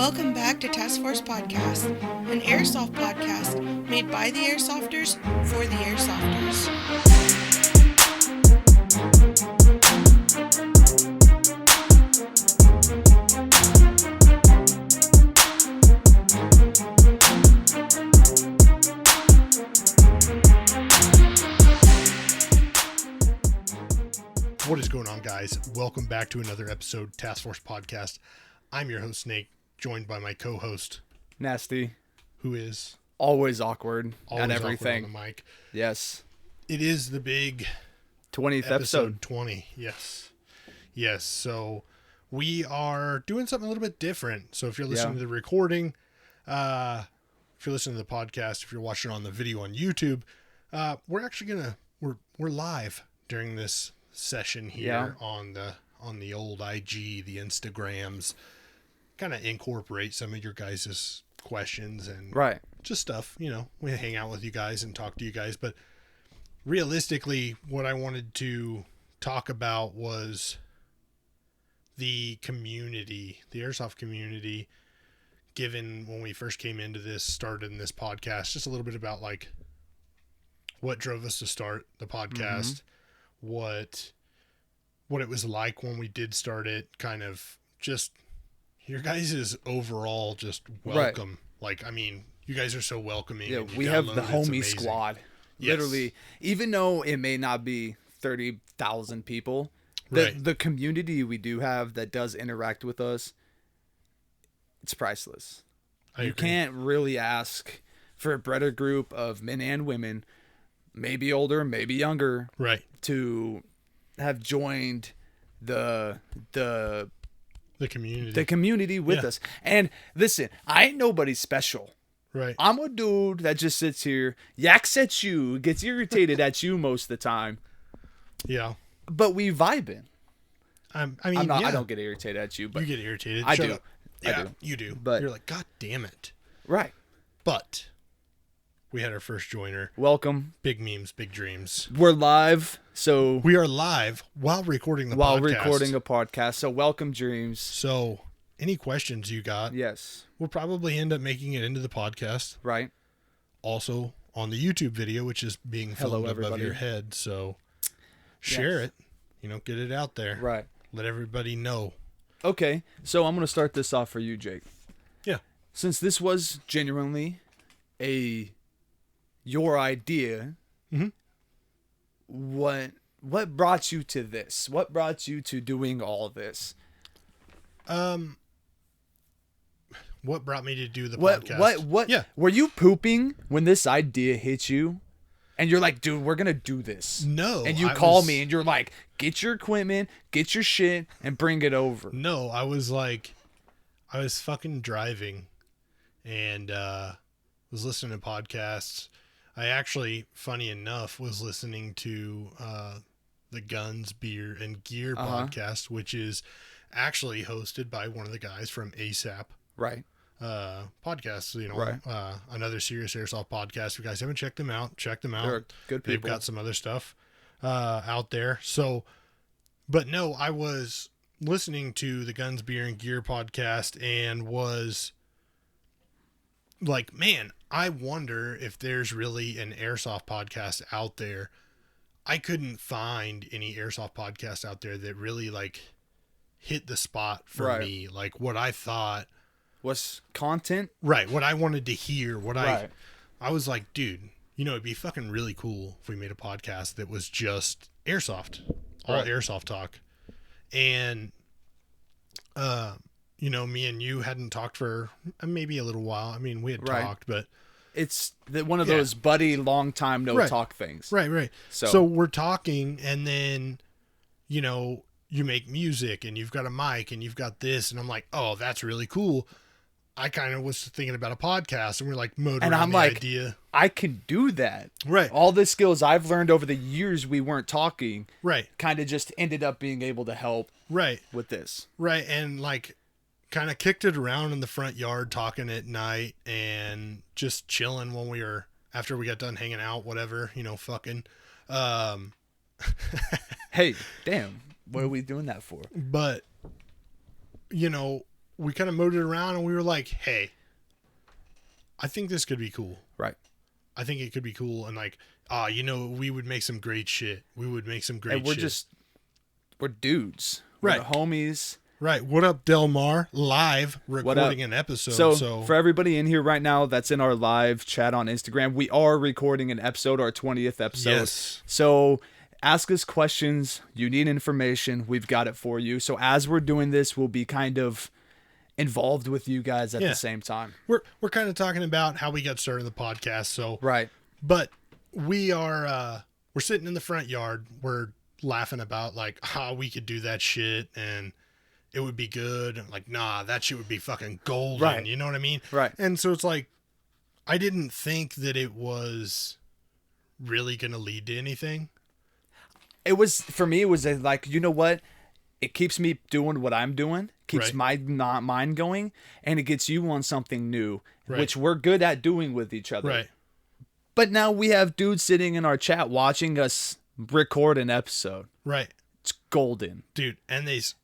Welcome back to Task Force Podcast, an Airsoft podcast made by the Airsofters for the Airsofters. What is going on, guys? Welcome back to another episode Task Force Podcast. I'm your host, Snake, joined by my co-host, Nasty, who is always awkward always at everything. awkward on the mic. Yes. It is the big 20th episode. 20. Yes. So we are doing something a little bit different. So if you're listening to the recording, if you're listening to the podcast, if you're watching on the video on YouTube, we're actually we're live during this session here on the old IG, the Instagrams, kind of incorporate some of your guys' questions and just stuff, we hang out with you guys and talk to you guys. But realistically, what I wanted to talk about was the community, the Airsoft community, given when we first came into this, started in this podcast, just a little bit about like what drove us to start the podcast, what it was like when we did start it, kind of just your guys' is overall just welcome. Like, I mean, you guys are so welcoming. Yeah, we have the homie squad. Yes. Literally, even though it may not be 30,000 people, the community we do have that does interact with us, it's priceless. You can't really ask for a better group of men and women, maybe older, maybe younger, to have joined the community with us. And listen, I ain't nobody special. Right. I'm a dude that just sits here, yaks at you, gets irritated at you most of the time. Yeah. But we vibing. I don't get irritated at you, but you get irritated. I do. Up. I Yeah, do. you do. But you're like, God damn it. Right. But we had our first joiner. Welcome. Big memes, big dreams. We're live, so we are live while recording the podcast. Recording a podcast. So welcome, dreams. So any questions you got? Yes. We'll probably end up making it into the podcast. Right. Also on the YouTube video, which is being filmed above your head. So share it. Get it out there. Right. Let everybody know. Okay. So I'm going to start this off for you, Jake. Yeah. Since this was genuinely your idea, what brought you to this? What brought you to doing all this? What brought me to do the podcast? What? Yeah. Were you pooping when this idea hit you? And you're like, dude, we're going to do this. No. And you call me and you're like, get your equipment, get your shit, and bring it over. No, I was fucking driving and was listening to podcasts. I actually, funny enough, was listening to the Guns, Beer, and Gear podcast, which is actually hosted by one of the guys from ASAP. Right. Podcasts, another serious airsoft podcast. If you guys haven't checked them out, check them out. They're good people. They've got some other stuff out there. So, but no, I was listening to the Guns, Beer, and Gear podcast and was like, man, I wonder if there's really an airsoft podcast out there. I couldn't find any airsoft podcast out there that really like hit the spot for me. Like what I thought was content. Right. What I wanted to hear, I was like, dude, it'd be fucking really cool if we made a podcast that was just airsoft, all airsoft talk. And, me and you hadn't talked for maybe a little while. I mean, we had talked, but it's one of those buddy long time no talk things. Right. So we're talking and then, you make music and you've got a mic and you've got this. And I'm like, oh, that's really cool. I kind of was thinking about a podcast and we're like motoring and I'm the like, idea. I can do that. Right. All the skills I've learned over the years we weren't talking. Right. Kind of just ended up being able to help. Right. With this. Right. And like kind of kicked it around in the front yard talking at night and just chilling when after we got done hanging out, whatever, fucking. Hey, damn. What are we doing that for? But, we kind of mowed it around and we were like, hey, I think this could be cool. Right. I think it could be cool. And like, we would make some great shit. We would make some great shit. We're dudes. Right. We're the homies. Right. What up, Del Mar? Live recording an episode. So for everybody in here right now that's in our live chat on Instagram, we are recording an episode, our 20th episode. Yes. So ask us questions. You need information. We've got it for you. So as we're doing this, we'll be kind of involved with you guys at the same time. We're kind of talking about how we got started in the podcast. So right. But we are we're sitting in the front yard. We're laughing about like how we could do that shit and it would be good. And like, nah, that shit would be fucking golden. Right. You know what I mean? Right. And so it's like, I didn't think that it was really going to lead to anything. It was, for me, it was like, you know what? It keeps me doing what I'm doing, keeps my mind going, and it gets you on something new, which we're good at doing with each other. Right. But now we have dudes sitting in our chat watching us record an episode. Right. It's golden. Dude, and these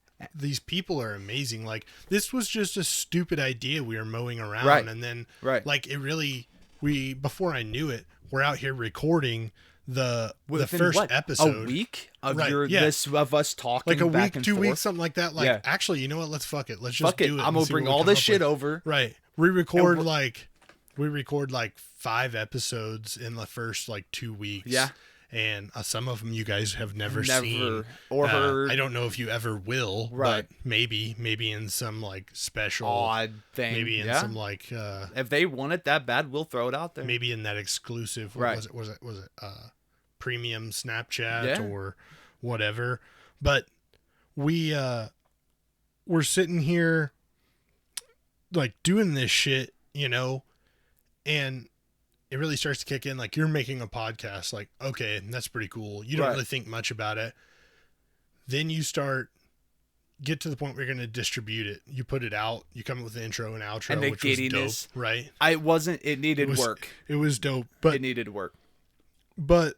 people are amazing. Like, this was just a stupid idea we were mowing around. And then, like, it really, before I knew it, we're out here recording the first episode. A week of of us talking like a back week, and 2 forth? weeks, something like that. Like, actually, you know what? Let's fuck it. Let's just do it. I'm going to bring all this shit over. Right. We record like 5 episodes in the first like 2 weeks. Yeah. And some of them you guys have never seen or heard. I don't know if you ever will, but maybe in some like special odd thing, maybe in some like if they want it that bad, we'll throw it out there. Maybe in that exclusive, was it premium Snapchat or whatever. But we're sitting here like doing this shit, and it really starts to kick in. Like, you're making a podcast, like, okay, that's pretty cool. You don't really think much about it. Then you get to the point where you're going to distribute it. You put it out, you come up with the intro and outro, and the which giddiness, was dope, right? It needed work. It was dope, but it needed work. But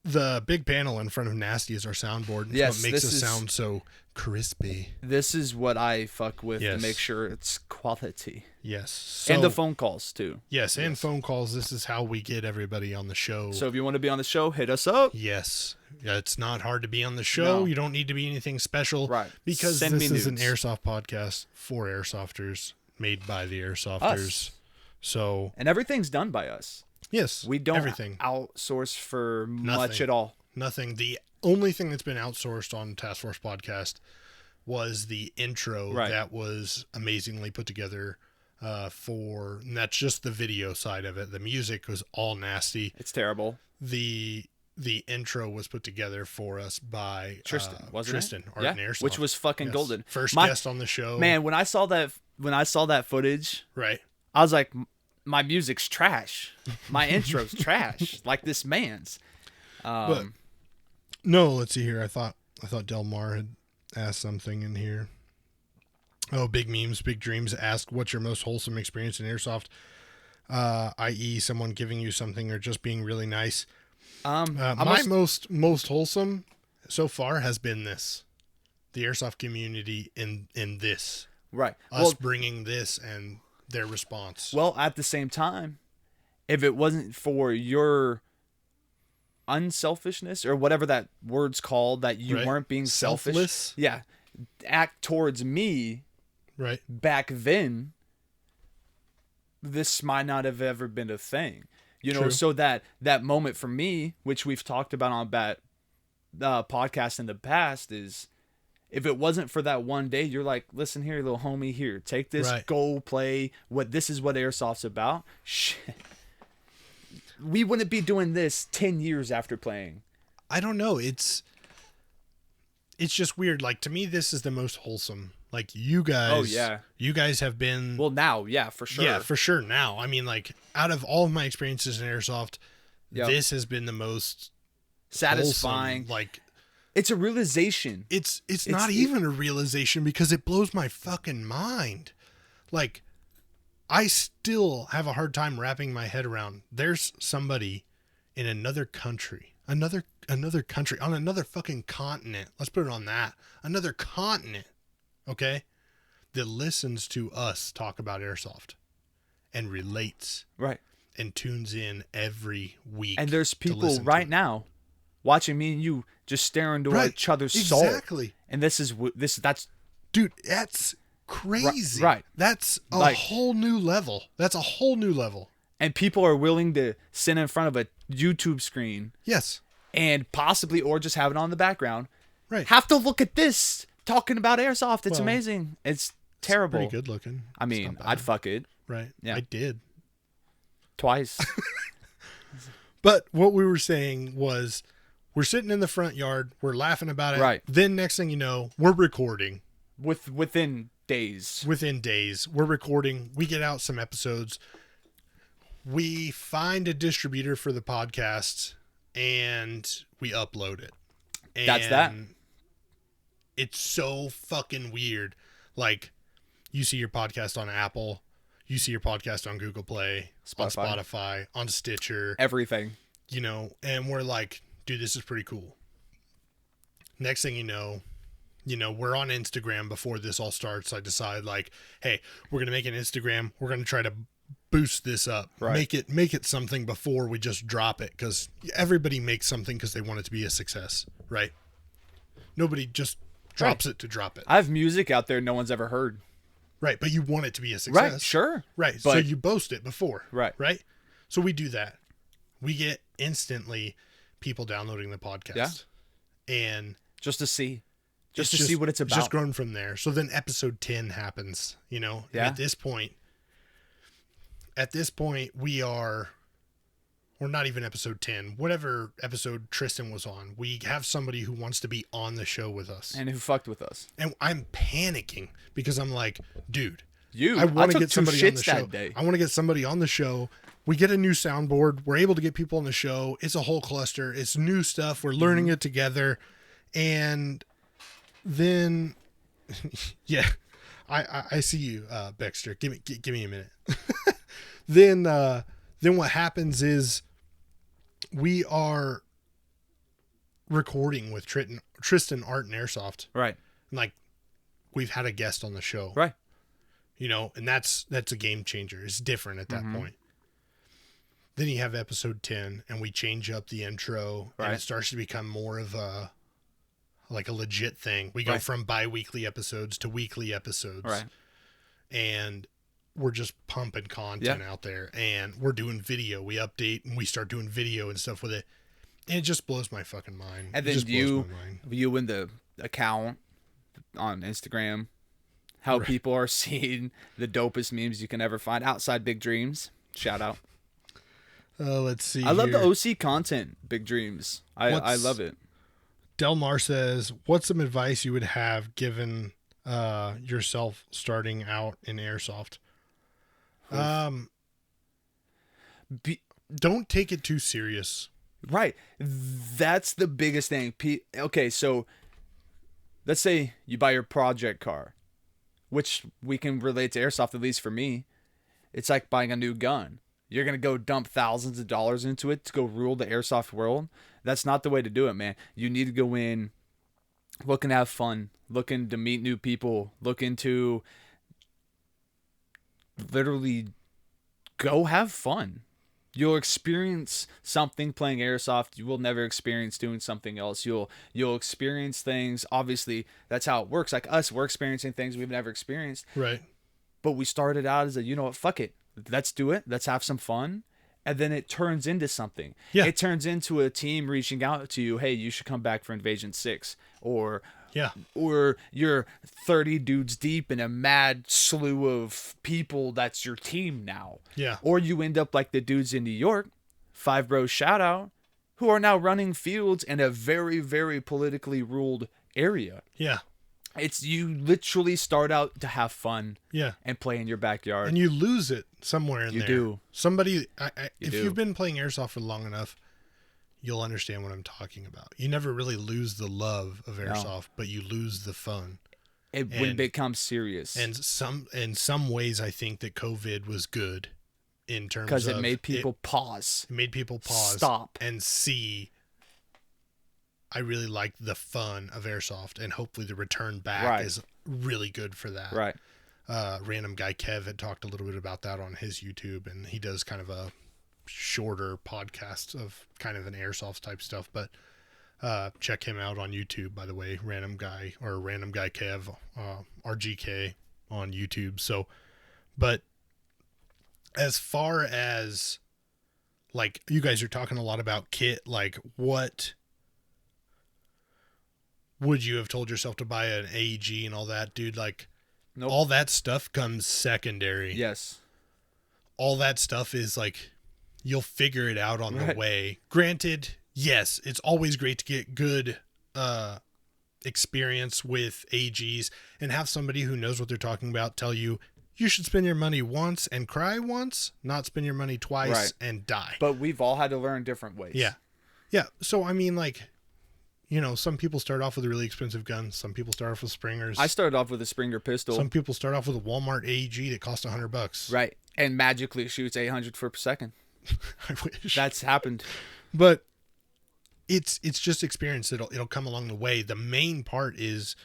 the big panel in front of Nasty is our soundboard. It's what makes us sound so crispy. This is what I fuck with to make sure it's quality. Yes. So, and the phone calls too. Yes, and phone calls. This is how we get everybody on the show. So if you want to be on the show, hit us up. Yes. It's not hard to be on the show. No. You don't need to be anything special. Right. Because this is an Airsoft podcast for Airsofters, made by the Airsofters. Us. So. And everything's done by us. Yes. We don't outsource for much at all. Nothing. The only thing that's been outsourced on Task Force Podcast was the intro that was amazingly put together and that's just the video side of it. The music was all nasty. It's terrible. The intro was put together for us by Tristan, Tristan, Art and Airsoft, which was fucking golden. First guest on the show. Man, when I saw that footage, right, I was like, my music's trash. My intro's trash. Like this man's. But no, let's see here. I thought Del Mar had asked something in here. Oh, Big Memes, Big Dreams asked, what's your most wholesome experience in Airsoft? I.e. someone giving you something or just being really nice. My most wholesome so far has been this. The Airsoft community in this. Right. Us bringing this and their response. Well, at the same time, if it wasn't for your unselfishness or whatever that word's called, that you weren't being selfish. Yeah. Act towards me. Right. Back then, this might not have ever been a thing. True. So that moment for me, which we've talked about on podcast in the past, is if it wasn't for that one day, you're like, listen here, little homie, here, take this, go play. This is what Airsoft's about. Shit. We wouldn't be doing this 10 years after playing. I don't know. It's just weird. Like, to me, this is the most wholesome. Like, you guys. Oh, yeah. You guys have been. Well, now, yeah, for sure. Yeah, for sure now. I mean, like, out of all of my experiences in Airsoft, this has been the most satisfying. Wholesome. Like, it's a realization. It's not even a realization because it blows my fucking mind. Like, I still have a hard time wrapping my head around. There's somebody in another country, another country, on another fucking continent. Let's put it on that. Another continent. Okay? that listens to us talk about airsoft and relates. Right. And tunes in every week. And there's people right now watching me and you just staring into each other's soul. Exactly. And that's dude, that's crazy. Right. That's a whole new level. That's a whole new level. And people are willing to sit in front of a YouTube screen. Yes. And possibly, or just have it on the background. Right. Have to look at this talking about airsoft. It's amazing. It's terrible. Pretty good looking. I mean, I'd fuck it. Right. Yeah. I did. Twice. But what we were saying was, we're sitting in the front yard, we're laughing about it. Right. Then next thing you know, we're recording. Within days. Within days. We're recording. We get out some episodes. We find a distributor for the podcast and we upload it. And that's that. It's so fucking weird. Like, you see your podcast on Apple. You see your podcast on Google Play, on Spotify, on Stitcher. Everything. You know, and we're like, dude, this is pretty cool. Next thing you know, we're on Instagram before this all starts. I decide, like, hey, we're going to make an Instagram. We're going to try to boost this up. Right. Make it something before we just drop it. Because everybody makes something because they want it to be a success, right? Nobody just drops it to drop it. I have music out there no one's ever heard. Right, but you want it to be a success. Right, sure. Right, but, so you boast it before. Right. Right? So we do that. We get instantly people downloading the podcast. Yeah. And just to see. Just to see what it's about. Just grown from there. So then episode 10 happens, Yeah. And at this point, we're not even episode 10, whatever episode Tristan was on, we have somebody who wants to be on the show with us. And who fucked with us. And I'm panicking because I'm like, dude, I want to get somebody on the show. That day. I want to get somebody on the show. We get a new soundboard. We're able to get people on the show. It's a whole cluster. It's new stuff. We're learning it together. And then, yeah, I see you, Baxter. Give me a minute. Then what happens is we are recording with Tristan Art and Airsoft. Right. And like, we've had a guest on the show. Right. And that's a game changer. It's different at that point. Then you have episode 10 and we change up the intro and it starts to become more of a legit thing. We go from bi-weekly episodes to weekly episodes. Right. And we're just pumping content out there, and we're doing video. We update and we start doing video and stuff with it. And it just blows my fucking mind. And then you in the account on Instagram, how people are seeing the dopest memes you can ever find outside Big Dreams. Shout out. Let's see. I love the OC content, Big Dreams. I love it. Delmar says, what's some advice you would have given yourself starting out in Airsoft? Don't take it too serious. Right. That's the biggest thing. Okay, so let's say you buy your project car, which we can relate to Airsoft, at least for me. It's like buying a new gun. You're going to go dump thousands of dollars into it to go rule the Airsoft world. That's not the way to do it, man. You need to go in looking to have fun, looking to meet new people, looking to literally go have fun. You'll experience something playing Airsoft you will never experience doing something else. You'll experience things. Obviously, that's how it works. Like us, we're experiencing things we've never experienced. Right. But we started out as fuck it. Let's do it. Let's have some fun. And then it turns into something. Yeah. It turns into a team reaching out to you. Hey, you should come back for Invasion 6. Or you're 30 dudes deep in a mad slew of people that's your team now. Yeah. Or you end up like the dudes in New York, Five Bros shout out, who are now running fields in a very, very politically ruled area. Yeah. It's you literally start out to have fun. Yeah. And play in your backyard. And you lose it somewhere in there. You do. Somebody, if you've been playing Airsoft for long enough, you'll understand what I'm talking about. You never really lose the love of Airsoft, but you lose the fun. When it becomes serious. And in some ways, I think that COVID was good in terms of... Because it made people pause. It made people pause. Stop. And see... I really like the fun of Airsoft, and hopefully the return back is really good for that. Right. Random Guy Kev had talked a little bit about that on his YouTube, and he does kind of a shorter podcast of kind of an airsoft type stuff. But check him out on YouTube, by the way, Random Guy Kev, RGK on YouTube. So, but as far as like, you guys are talking a lot about kit, like what would you have told yourself to buy an AEG and all that, dude? Like, nope. All that stuff comes secondary. Yes. All that stuff is like, you'll figure it out on the way. Granted, yes, it's always great to get good experience with AGs and have somebody who knows what they're talking about tell you, you should spend your money once and cry once, not spend your money twice and die. But we've all had to learn different ways. Yeah. Yeah. So, I mean, like, you know, some people start off with a really expensive gun. Some people start off with Springers. I started off with a Springer pistol. Some people start off with a Walmart AEG that costs $100. Right. And magically shoots 800 foot per second. I wish. That's happened. But it's just experience. It'll come along the way. The main part is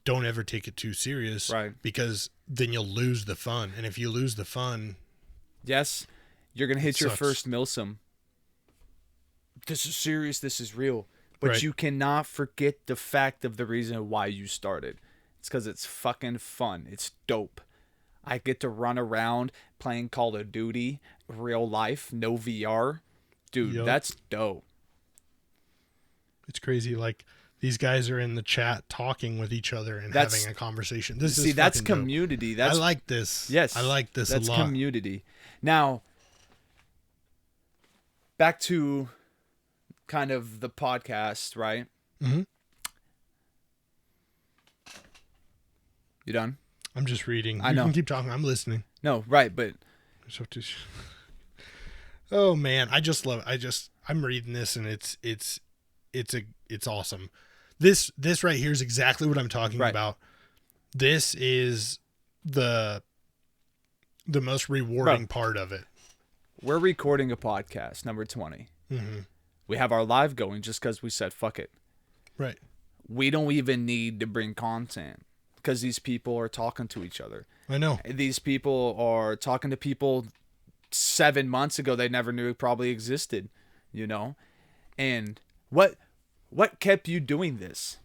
don't ever take it too serious. Right. Because then you'll lose the fun. And if you lose the fun. Yes. You're going to hit your first Wholesome. This is serious. This is real. But you cannot forget the fact of the reason why you started. It's because it's fucking fun. It's dope. I get to run around playing Call of Duty, real life, no VR. Dude, that's dope. It's crazy. Like, these guys are in the chat talking with each other and having a conversation. That's community. Dope. I like this. Yes. I like this a lot. That's community. Now, back to kind of the podcast, right? Mm-hmm. You done? I'm just reading. I know. You can keep talking. I'm listening. No, right, but oh man, I'm reading this and it's awesome. This right here is exactly what I'm talking about. This is the most rewarding part of it. We're recording a podcast, number 20. Mm-hmm. We have our live going just because we said fuck it. Right. We don't even need to bring content because these people are talking to each other. I know. These people are talking to people 7 months ago they never knew probably existed, you know? And what kept you doing this?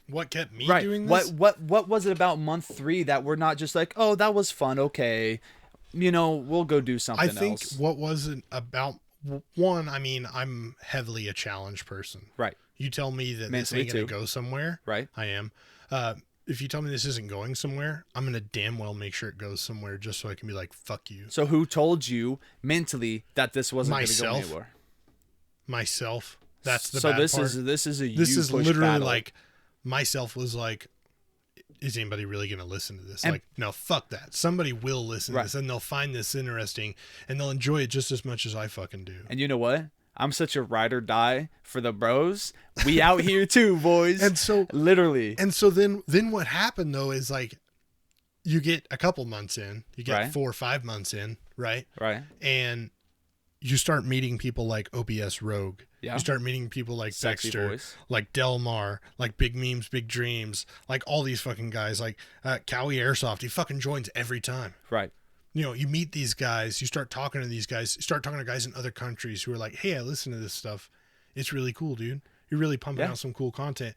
What kept me doing this? What was it about month 3 that we're not just like, oh, that was fun, okay, you know, we'll go do something else? I think what wasn't about, one, I mean, I'm heavily a challenge person. Right. You tell me that this ain't going to go somewhere. Right. I am. If you tell me this isn't going somewhere, I'm going to damn well make sure it goes somewhere just so I can be like, fuck you. So who told you mentally that this wasn't going to go anywhere? Myself. That's the bad part. So this is literally battle. Like, myself was like, is anybody really going to listen to this? Like, no, fuck that. Somebody will listen to this and they'll find this interesting and they'll enjoy it just as much as I fucking do. And you know what? I'm such a ride or die for the bros. We out here too, boys. And so literally. And so then what happened though is like, you get a couple months in, you get 4 or 5 months in, right? Right. And you start meeting people like OBS Rogue. Yeah. You start meeting people like Sexy Dexter, voice. like Delmar, like Big Memes, Big Dreams, like all these fucking guys, like Cowie Airsoft. He fucking joins every time. Right. You know, you meet these guys, you start talking to these guys, you start talking to guys in other countries who are like, hey, I listen to this stuff. It's really cool, dude. You're really pumping out some cool content.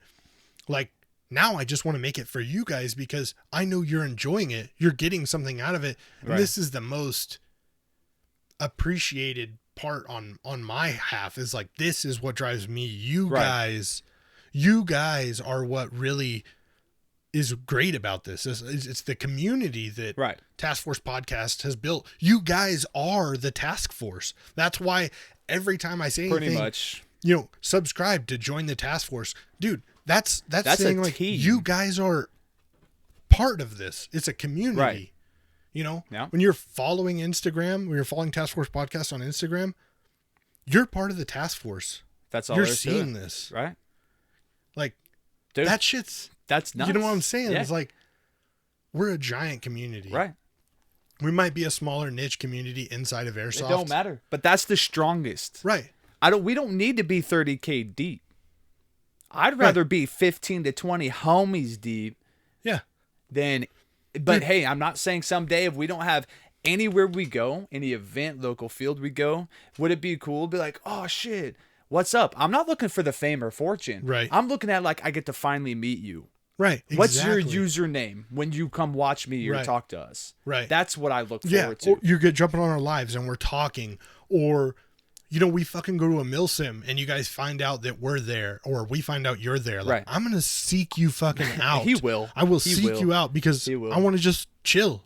Like, now I just want to make it for you guys because I know you're enjoying it. You're getting something out of it. And this is the most appreciated part on my half is like, this is what drives me. You guys are what really is great about this. It's the community that Task Force Podcast has built. You guys are the task force. That's why every time I say anything, pretty much, you know, subscribe to join the task force, dude. That's saying like team. You guys are part of this. It's a community. Right. You know, when you're following Instagram, when you're following Task Force Podcast on Instagram, you're part of the task force. That's all you're seeing this, right? Like, dude, that shit's that's nuts. You know what I'm saying? Yeah. It's like, we're a giant community, right? We might be a smaller niche community inside of Airsoft. It don't matter, but that's the strongest, right? We don't need to be 30K deep. I'd rather be 15 to 20 homies deep, yeah, than But hey, I'm not saying someday if we don't have anywhere we go, any event, local field we go, would it be cool to be like, oh shit, what's up? I'm not looking for the fame or fortune. Right. I'm looking at like I get to finally meet you. Right. Exactly. What's your username when you come watch me or talk to us? Right. That's what I look forward to. Or you get jumping on our lives and we're talking, or we fucking go to a mill sim and you guys find out that we're there, or we find out you're there. Like, I'm gonna seek you fucking out. He will. I will seek you out because I want to just chill.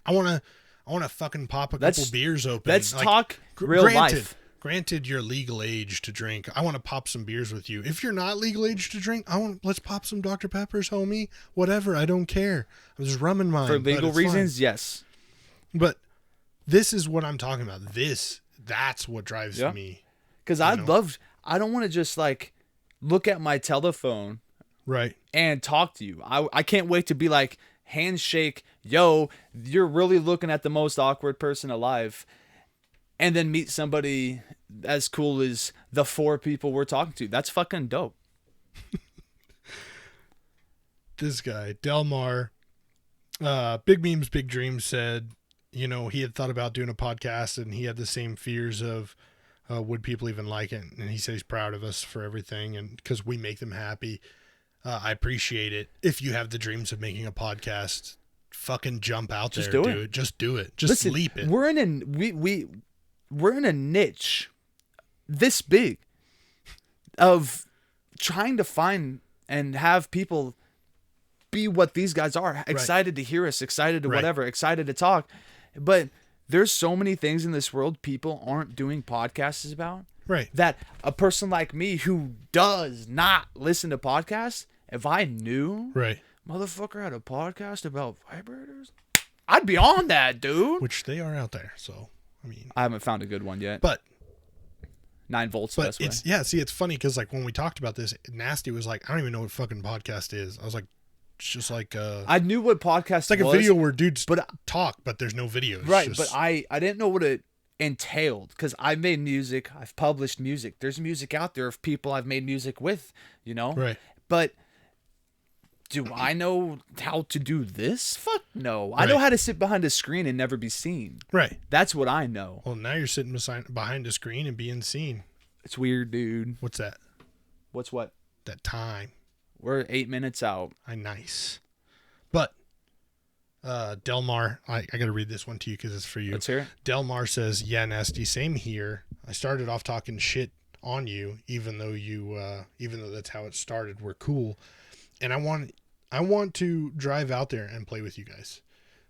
I want to fucking pop a couple beers open. Let's talk real life. Granted, you're legal age to drink. I want to pop some beers with you. If you're not legal age to drink, let's pop some Dr. Peppers, homie. Whatever, I don't care. I was rumming mine for legal reasons. Fine. Yes, but this is what I'm talking about. That's what drives me. Because I don't want to just like look at my telephone, right, and talk to you. I can't wait to be like handshake. Yo, you're really looking at the most awkward person alive. And then meet somebody as cool as the 4 people we're talking to. That's fucking dope. This guy, Delmar, Big Memes, Big Dreams, said, he had thought about doing a podcast and he had the same fears of would people even like it. And he said he's proud of us for everything and because we make them happy. I appreciate it. If you have the dreams of making a podcast, fucking jump out there, dude. Just do it. Just leap it. We're in a niche this big of trying to find and have people be what these guys are, excited to hear us, excited to whatever, excited to talk. But there's so many things in this world people aren't doing podcasts about. Right. That a person like me who does not listen to podcasts, if I knew motherfucker had a podcast about vibrators, I'd be on that, dude. Which they are out there, so I haven't found a good one yet. But 9 volts. But it's funny because like when we talked about this, Nasty was like, I don't even know what fucking podcast is. I was like, it's just like I knew what podcast it's like was, a video where dudes talk, but there's no videos. Right, but I didn't know what it entailed because I've made music, I've published music. There's music out there of people I've made music with, Right. But do I know how to do this? Fuck no. I know how to sit behind a screen and never be seen. Right. That's what I know. Well, now you're sitting behind a screen and being seen. It's weird, dude. What's that? What's what? That time. We're 8 minutes out. Nice. But Delmar, I got to read this one to you because it's for you. Let's hear it. Delmar says, yeah, Nasty, same here. I started off talking shit on you, even though that's how it started. We're cool. And I want to drive out there and play with you guys.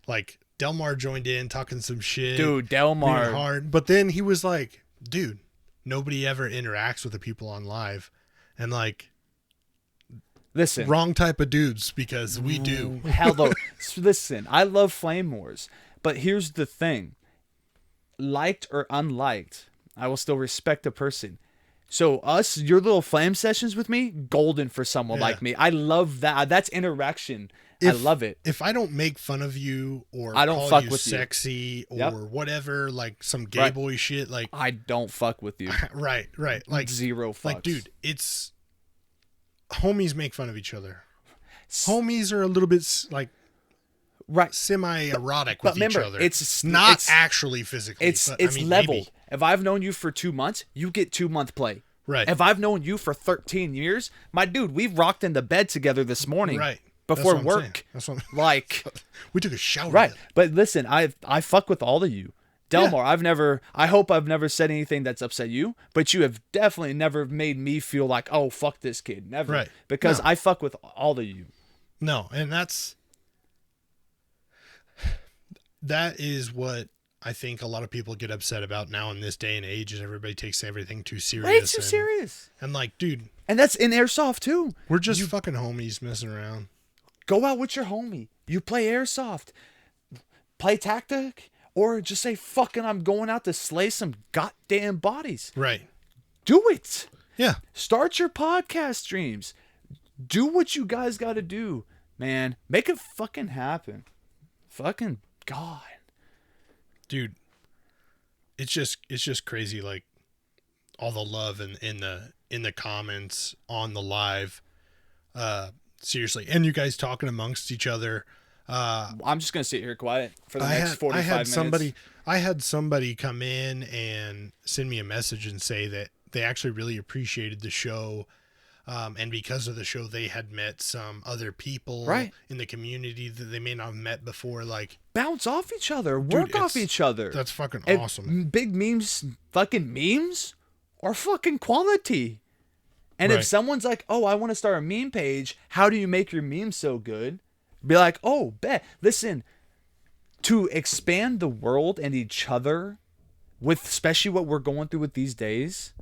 Like, Delmar joined in talking some shit. Dude, Delmar. Hard. But then he was like, dude, nobody ever interacts with the people on live. And like, listen. Wrong type of dudes because we do. Hello. Listen, I love Flame Wars. But here's the thing. Liked or unliked, I will still respect a person. So your little flame sessions with me, golden for someone like me. I love that. That's interaction. I love it. If I don't make fun of you or I don't call fuck you with sexy or whatever, like some gay boy shit, like I don't fuck with you. Right. Like zero fucks. Like, dude, it's homies make fun of each other. Homies are a little bit like semi-erotic with each other. It's not actually physically. It's leveled. Maybe. If I've known you for 2 months, you get 2-month play. Right. If I've known you for 13 years, my dude, we've rocked in the bed together this morning. Right. Before work. That's what like we took a shower. Right. Together. But listen, I fuck with all of you. Delmar, I hope I've never said anything that's upset you, but you have definitely never made me feel like, oh, fuck this kid. Never. Right. Because I fuck with all of you. No, and that is what I think a lot of people get upset about now in this day and age is everybody takes everything too serious. Way too serious. And like, dude. And that's in Airsoft too. We're just fucking homies messing around. Go out with your homie. You play Airsoft. Play tactic. Or just say, fucking, I'm going out to slay some goddamn bodies. Right. Do it. Yeah. Start your podcast streams. Do what you guys got to do, man. Make it fucking happen. Fucking God. Dude, it's just crazy, like all the love in the comments on the live. Seriously. And you guys talking amongst each other. I'm just gonna sit here quiet for the next 45 minutes. I had somebody come in and send me a message and say that they actually really appreciated the show. And because of the show, they had met some other people in the community that they may not have met before. Like, bounce off each other, work off each other. That's fucking awesome. Big memes, fucking memes are fucking quality. And if someone's like, oh, I want to start a meme page, how do you make your meme so good? Be like, oh, bet. Listen, to expand the world and each other with especially what we're going through with these days,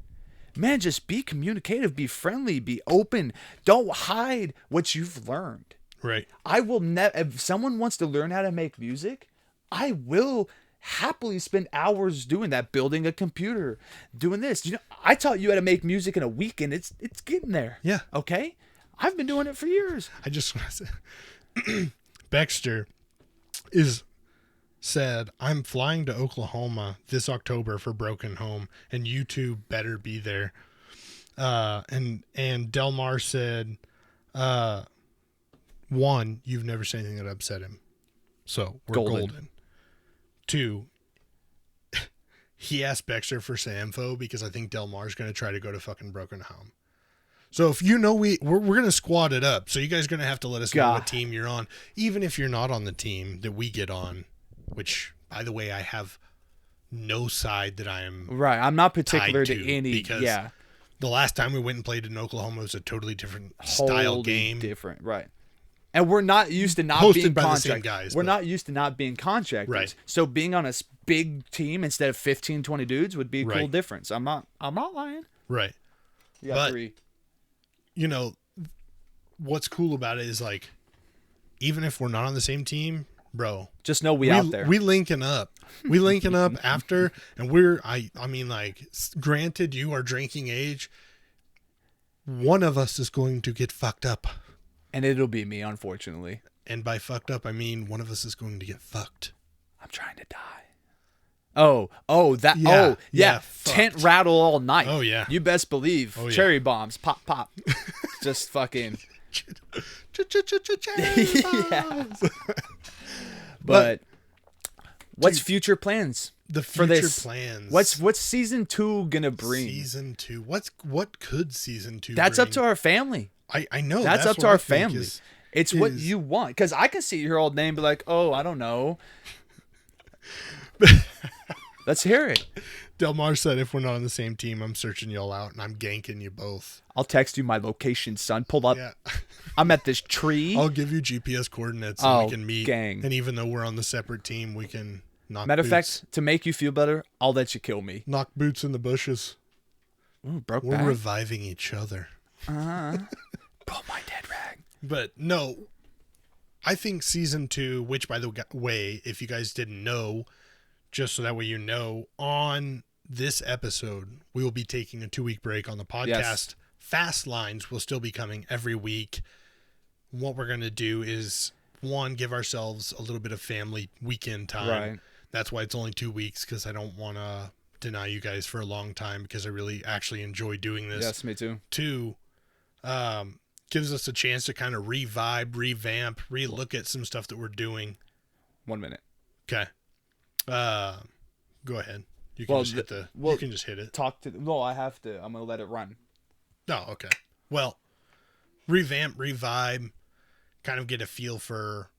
man, just be communicative, be friendly, be open. Don't hide what you've learned. Right. I will never, if someone wants to learn how to make music, I will happily spend hours doing that, building a computer, doing this. You know, I taught you how to make music in a week, and it's getting there. Yeah. Okay? I've been doing it for years. I just want to say, Baxter said, I'm flying to Oklahoma this October for Broken Home, and you two better be there. And Delmar said, one, you've never said anything that upset him. So we're golden. Two, he asked Baxter for some info because I think Delmar's going to try to go to fucking Broken Home. So if you know we're going to squad it up. So you guys are going to have to let us know what team you're on. Even if you're not on the team that we get on, which, by the way, I have no side that I am I'm not particular to any. Because the last time we went and played in Oklahoma was a totally different style game. Different, right. And we're not used to not being contractors. We're not used to not being contractors. Right. So being on a big team instead of 15, 20 dudes would be a cool difference. I'm not lying. Right. You got 3. You know, what's cool about it is, like, even if we're not on the same team, bro, just know we out there. We linking up. We linking up after, and I mean, like, granted, you are drinking age. One of us is going to get fucked up. And it'll be me, unfortunately. And by fucked up, I mean one of us is going to get fucked. I'm trying to die. Tent rattle all night. Oh, yeah. You best believe. Cherry bombs. Pop, pop. Just fucking. Yeah. But what's future plans? The future plans. What's season 2 gonna bring? Season 2. What could season 2 That's bring? up to our family. I know. That's up to our family. It's what you want. Because I can see your old name and be like, oh, I don't know. Let's hear it. Delmar said, if we're not on the same team, I'm searching y'all out and I'm ganking you both. I'll text you my location, son. Pull up. Yeah. I'm at this tree. I'll give you GPS coordinates and we can meet. Gang. And even though we're on the separate team, we can knock Matter of boots. fact, to make you feel better, I'll let you kill me. Knock boots in the bushes. Ooh, we're back. Reviving each other. Pull my dead rag. But no, I think season 2, which, by the way, if you guys didn't know, just so that way you know, on this episode, we will be taking a 2-week break on the podcast. Yes. Fast Lines will still be coming every week. What we're going to do is, one, give ourselves a little bit of family weekend time. Right. That's why it's only 2 weeks, because I don't want to deny you guys for a long time, because I really actually enjoy doing this. Yes, me too. 2, gives us a chance to kind of revamp, re-look at some stuff that we're doing. 1 minute. Okay. Go ahead. You can you can just hit it. I have to. I'm going to let it run. Oh, okay. Well, revamp, revibe, kind of get a feel for...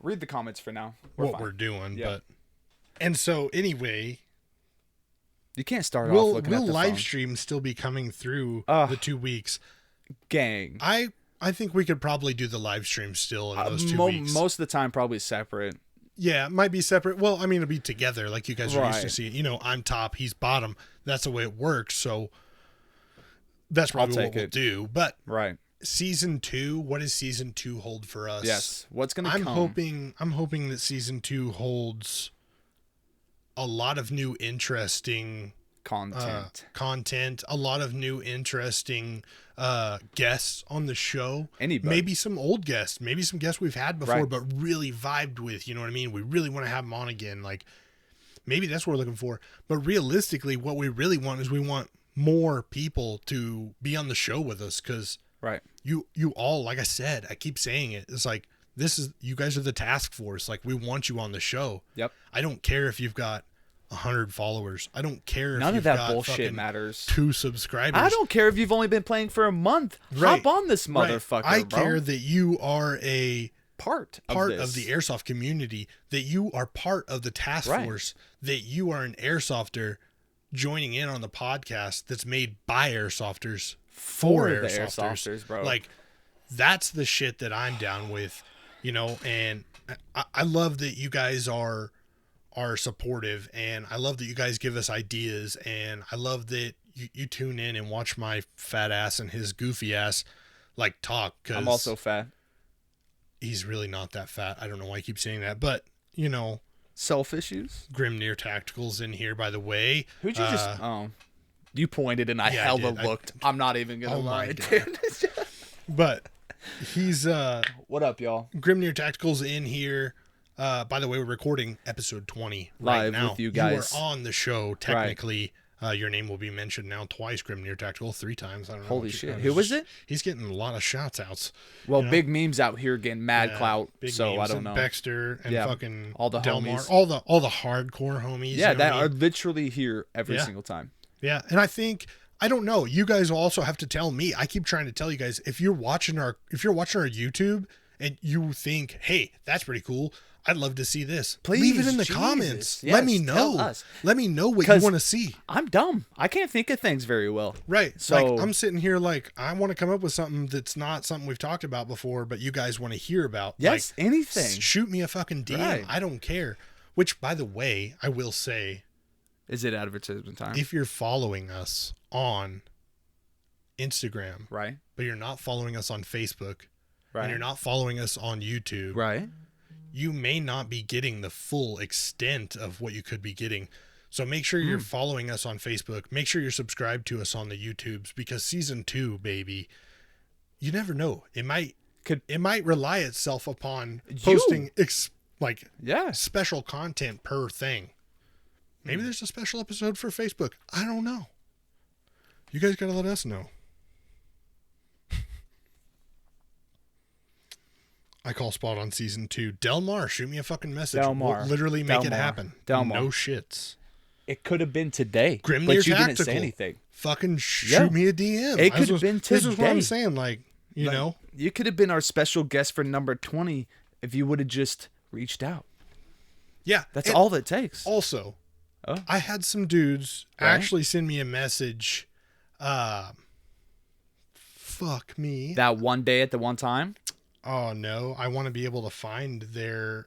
Read the comments for now. We're doing, but... And so, anyway... You can't start off looking at the Will live phone. stream still be coming through the 2 weeks? Gang. I think we could probably do the live stream still in those 2 weeks. Most of the time, probably separate. Yeah, it might be separate. Well, I mean, it'll be together, like you guys are used to seeing. You know, I'm top, he's bottom. That's the way it works. So that's probably what we'll do. But season 2, what does season 2 hold for us? Yes, what's going to come? I'm hoping that season 2 holds a lot of new interesting content, a lot of new interesting guests on the show. Anybody. Maybe some old guests, maybe some guests we've had before, but really vibed with, you know what I mean? We really want to have them on again. Like, maybe that's what we're looking for. But realistically, what we really want is we want more people to be on the show with us, because you all, like I said, I keep saying it, it's like you guys are the task force. Like, we want you on the show. Yep. I don't care if you've got 100 followers. I don't care if none you've of that got bullshit matters. 2 subscribers. I don't care if you've only been playing for a month. Right. Hop on this motherfucker, I bro. care that you are a part of the airsoft community, that you are part of the task force, that you are an airsofter joining in on the podcast that's made by airsofters for the airsofters, bro. Like, that's the shit that I'm down with, you know. And I love that you guys are supportive, and I love that you guys give us ideas, and I love that you tune in and watch my fat ass and his goofy ass like talk. 'Cause I'm also fat. he's really not that fat. I don't know why I keep saying that, but you know, self issues. Grim Near Tactical's in here, by the way. Who'd you just? Oh, you pointed and I hella looked. I'm not even gonna lie, dude. But he's what up, y'all? Grim Near Tactical's in here. By the way, we're recording episode 20 live right now. with you guys. You are on the show technically. Your name will be mentioned now twice. Grim Near Tactical 3 times. I don't know. Holy shit! Who was it? He's getting a lot of shots outs. Well, big memes out here getting mad clout. So I don't know. Baxter and fucking all the Delmar, homies, all the hardcore homies. Yeah, that are literally here every single time. Yeah, and I think, I don't know, you guys will also have to tell me. I keep trying to tell you guys, if you're watching our YouTube and you think, hey, that's pretty cool, I'd love to see this. Please, leave it in the comments. Yes, let me know. Let me know what you want to see. I'm dumb. I can't think of things very well. Right. So like, I'm sitting here like, I want to come up with something that's not something we've talked about before, but you guys want to hear about. Yes, like, anything. Shoot me a fucking DM. Right. I don't care. Which, by the way, I will say, is it advertisement time? If you're following us on Instagram, right, but you're not following us on Facebook, right, and you're not following us on YouTube, right, you may not be getting the full extent of what you could be getting. So make sure you're following us on Facebook. Make sure you're subscribed to us on the YouTubes, because season 2, baby, you never know. It might rely itself upon posting special content per thing. Maybe there's a special episode for Facebook. I don't know. You guys gotta let us know. I call spot on season 2. Delmar, shoot me a fucking message. Delmar. We'll literally make it happen. Delmar. No shits. It could have been today. Grim but Near you Tactical. Didn't say anything. Fucking shoot me a DM. It could have been today. This is what I'm saying. Like, you know. You could have been our special guest for number 20 if you would have just reached out. Yeah. That's all that takes. Also, I had some dudes actually send me a message. Fuck me. That one day at the one time? Oh, no. I want to be able to find their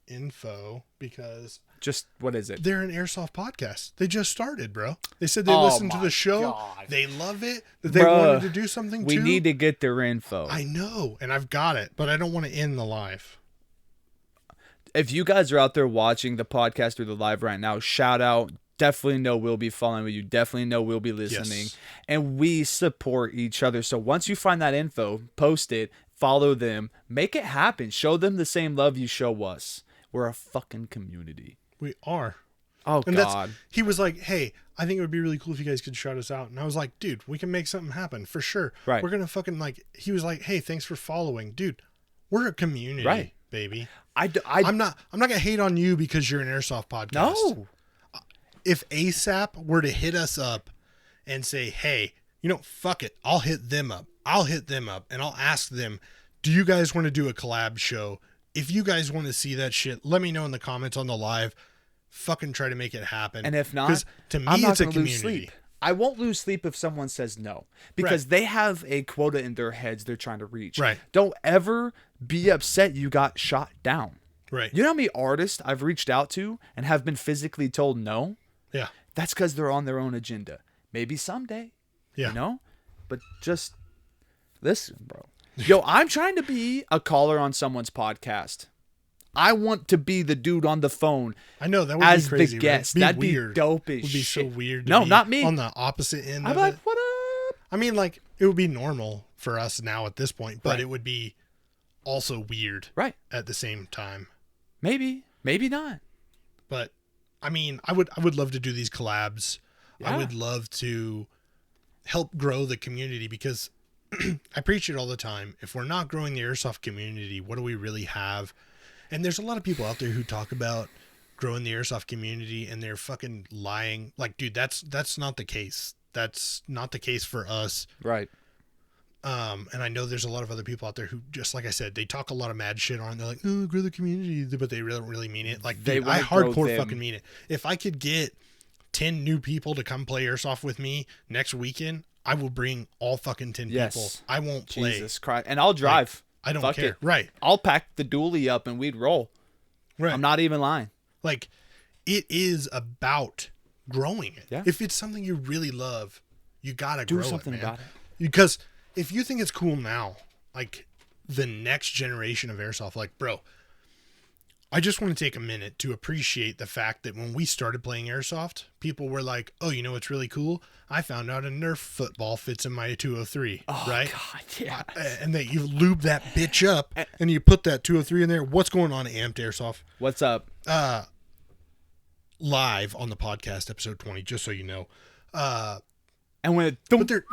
info, because... Just, what is it? They're an Airsoft podcast. They just started, bro. They said they listened to the show. God. They love it. That they wanted to do something too. We need to get their info. I know, and I've got it, but I don't want to end the live. If you guys are out there watching the podcast or the live right now, shout out. Definitely know we'll be following you. Definitely know we'll be listening. Yes. And we support each other. So once you find that info, post it, follow them, make it happen. Show them the same love you show us. We're a fucking community. We are. Oh, and God. He was like, hey, I think it would be really cool if you guys could shout us out. And I was like, dude, we can make something happen for sure. Right. We're going to fucking he was like, hey, thanks for following. Dude, we're a community, baby. I'm not going to hate on you because you're an Airsoft podcast. No. If ASAP were to hit us up and say, hey, you know, fuck it, I'll hit them up. And I'll ask them, do you guys want to do a collab show? If you guys want to see that shit, let me know in the comments on the live. Fucking try to make it happen. And if not, to me, I'm not it's a gonna community. Lose sleep. I won't lose sleep if someone says no, because they have a quota in their heads they're trying to reach. Right. Don't ever be upset you got shot down. Right. You know how many artists I've reached out to and have been physically told no? Yeah. That's because they're on their own agenda. Maybe someday. Yeah. You know? But just listen, bro. Yo, I'm trying to be a caller on someone's podcast. I want to be the dude on the phone. I know, that would as be crazy. the guest. Right? That'd weird. be dope as shit. It would be so weird. No, not me. On the opposite end. I'm of like, it. what up? I mean, like, it would be normal for us now at this point, but it would be also weird. Right. At the same time. Maybe not. But I mean, I would love to do these collabs. Yeah. I would love to help grow the community, because I preach it all the time. If we're not growing the airsoft community, what do we really have? And there's a lot of people out there who talk about growing the airsoft community and they're fucking lying. Like, dude, that's not the case. That's not the case for us. Right. And I know there's a lot of other people out there who, just like I said, they talk a lot of mad shit on it. They're like, oh, grow the community, but they don't really mean it. Like, dude, I hardcore fucking mean it. If I could get 10 new people to come play airsoft with me next weekend, I will bring all fucking 10 people. I won't play. Jesus Christ. And I'll drive. Like, I don't care. It. Right. I'll pack the dually up and we'd roll. Right. I'm not even lying. Like, it is about growing it. Yeah. If it's something you really love, you gotta grow it, man. Do something about it. Because if you think it's cool now, like the next generation of airsoft, like, bro, I just want to take a minute to appreciate the fact that when we started playing airsoft, people were like, oh, you know what's really cool? I found out a Nerf football fits in my 203, right? God, yeah. And that you lube that bitch up and you put that 203 in there. What's going on, Amped Airsoft? What's up? Live on the podcast, episode 20, just so you know. And when but they're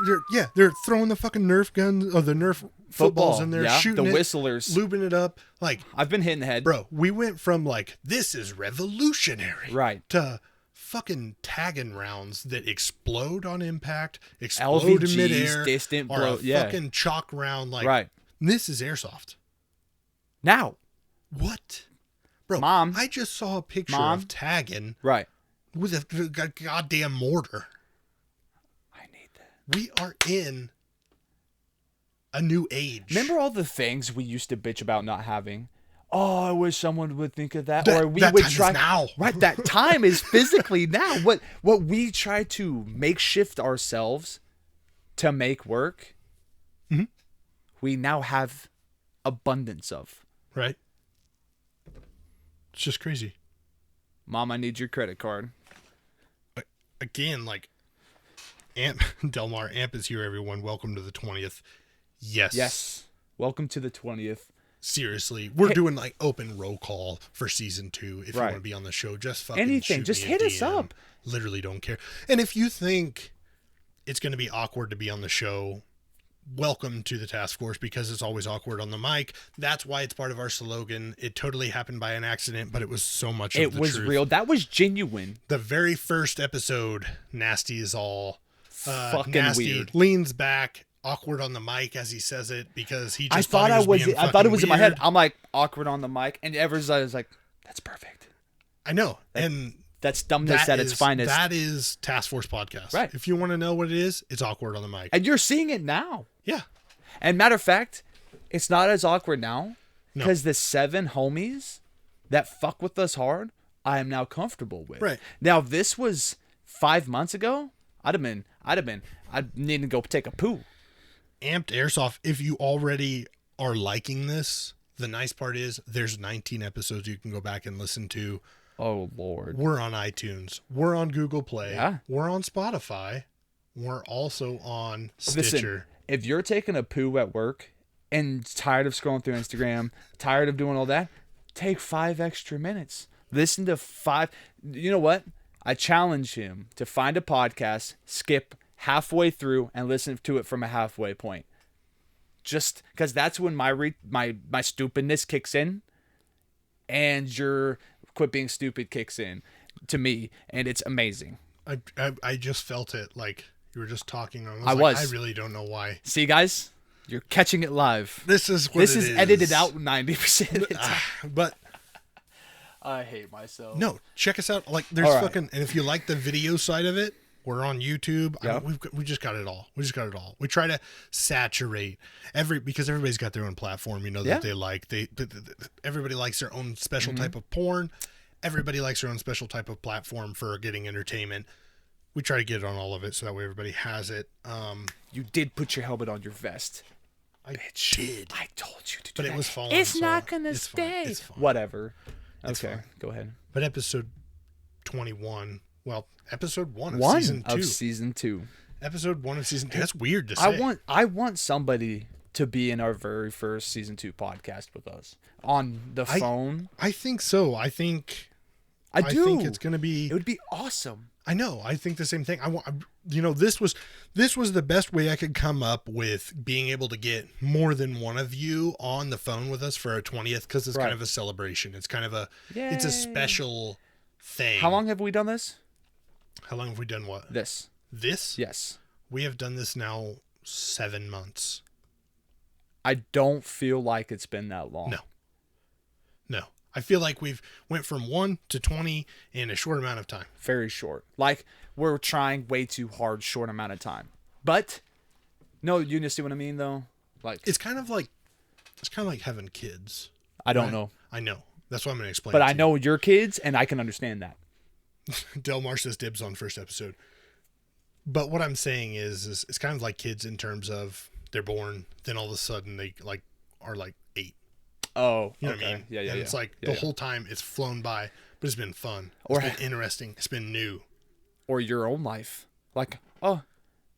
throwing the fucking Nerf guns or the Nerf footballs in there, shooting the whistlers, lubing it up. Like, I've been hitting the head, bro. We went from like, this is revolutionary, right, to fucking tagging rounds that explode on impact, explode LVGs, in midair, distant or blow, a fucking chalk round. Like, right. This is airsoft. Now, what, bro? Mom, I just saw a picture of tagging, right, with a goddamn mortar. We are in a new age. Remember all the things we used to bitch about not having? Oh, I wish someone would think of that. Or we would try now. Right, that time is physically now. What we try to makeshift ourselves to make work, we now have abundance of. Right. It's just crazy. Mom, I need your credit card. Again, like, Amp Delmar, Amp is here, everyone. Welcome to the 20th. Yes. Welcome to the 20th. Seriously, we're doing like open roll call for season 2. If you want to be on the show, just fucking anything, just hit us up. Literally don't care. And if you think it's going to be awkward to be on the show, welcome to the task force, because it's always awkward on the mic. That's why it's part of our slogan. It totally happened by an accident, but it was so much of the truth. It was real. That was genuine. The very first episode, Nasty is all fucking Nasty weird. Leans back, awkward on the mic as he says it, because he just I thought it was in my head. I'm like, awkward on the mic, and I was like, that's perfect. I know. And that's dumbness at its finest. That is Task Force Podcast. Right. If you want to know what it is, it's awkward on the mic. And you're seeing it now. Yeah. And matter of fact, it's not as awkward now, because the 7 homies that fuck with us hard, I am now comfortable with. Right. Now, if this was 5 months ago, I'd need to go take a poo. Amped Airsoft, if you already are liking this, the nice part is there's 19 episodes you can go back and listen to. Oh, Lord. We're on iTunes. We're on Google Play. Yeah. We're on Spotify. We're also on Stitcher. Listen, if you're taking a poo at work and tired of scrolling through Instagram, tired of doing all that, take 5 extra minutes. Listen to 5. You know what? I challenge him to find a podcast, skip halfway through, and listen to it from a halfway point. Just because that's when my stupidness kicks in, and your quit being stupid kicks in to me, and it's amazing. I just felt it like you were just talking. I I really don't know why. See, guys, you're catching it live. This is edited out 90% of the time. But I hate myself. No, check us out. Like, there's fucking, and if you like the video side of it, we're on YouTube. Yep. We just got it all. We try to saturate because everybody's got their own platform, that they like. Everybody likes their own special type of porn. Everybody likes their own special type of platform for getting entertainment. We try to get it on all of it so that way everybody has it. You did put your helmet on your vest. I did. I told you to do but that. It was falling. It's not going to stay. It's fine. Whatever. It's okay, fine. Go ahead. But episode 21, well, episode 1 of season 2. Season 2. Episode 1 of season 2. That's weird to say. I want somebody to be in our very first season 2 podcast with us on the phone. I think so. I think I think it's going to be... It would be awesome. I know. I think the same thing. This was the best way I could come up with being able to get more than one of you on the phone with us for our 20th, because it's kind of a celebration. It's kind of it's a special thing. How long have we done this? How long have we done what? This? Yes. We have done this now 7 months. I don't feel like it's been that long. No. I feel like we've went from 1 to 20 in a short amount of time. Very short. Like, we're trying way too hard, short amount of time. But, no, you see what I mean, though? Like, it's kind of like having kids. I don't know. I know. That's what I'm going to explain. But I know your kids, and I can understand that. Del Mar says dibs on first episode. But what I'm saying is it's kind of like kids in terms of they're born, then all of a sudden they are 8. Oh, you know what I mean? Yeah. And it's like the whole time it's flown by, but it's been fun. It's been interesting. It's been new. Or your own life. Like,